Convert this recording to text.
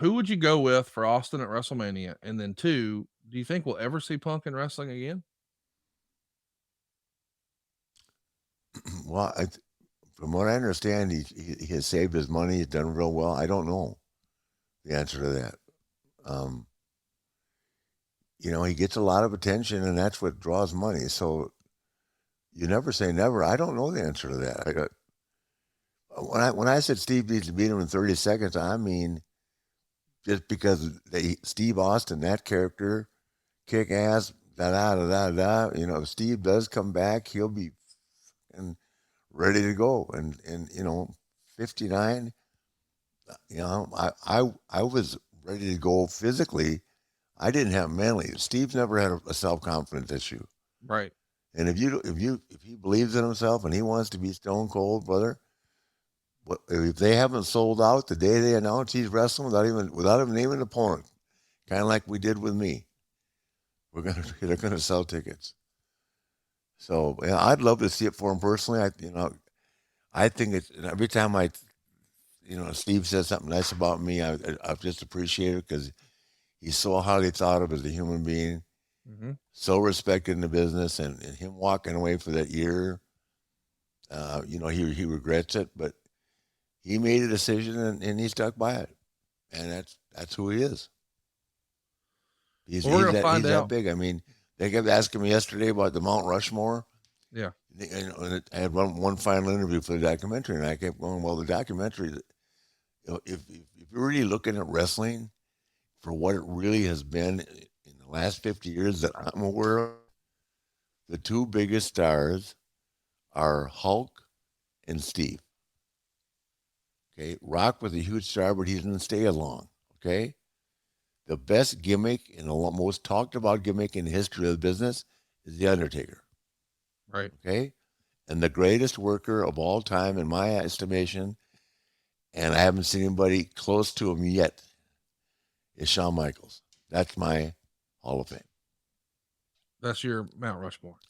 Who would you go with for Austin at WrestleMania? And then 2, do you think we'll ever see Punk in wrestling again? Well, from what I understand, he has saved his money. He's done real well. I don't know the answer to that. Um, he gets a lot of attention, and that's what draws money. So you never say never. I don't know the answer to that. When I said Steve needs to beat him in 30 seconds, I mean just because Steve Austin, that character, kick ass, da da da da da. If Steve does come back, he'll be and ready to go. And 59. I was ready to go physically. I didn't have mentally. Steve's never had a self confidence issue. Right. And if he believes in himself and he wants to be stone cold, brother, if they haven't sold out the day they announce he's wrestling without even naming an opponent, kind of like we did with me, they're gonna sell tickets. So yeah, I'd love to see it for him personally. I think it's every time Steve says something nice about me, I just appreciate it because he's so highly thought of as a human being, Mhm. so respected in the business, and him walking away for that year, he regrets it, but he made a decision and he stuck by it, and that's who he is. He's Well, we're he's gonna that find he's that out. big. I mean, they kept asking me yesterday about the Mount Rushmore. Yeah. And I had one final interview for the documentary, and I kept going, well, the documentary, if you're really looking at wrestling for what it really has been in the last 50 years that I'm aware of, the two biggest stars are Hulk and Steve. Okay, Rock was a huge star, but he didn't stay as long. Okay, the best gimmick and the most talked about gimmick in the history of the business is the Undertaker. Right. Okay, and the greatest worker of all time, in my estimation, and I haven't seen anybody close to him yet, is Shawn Michaels. That's my Hall of Fame. That's your Mount Rushmore.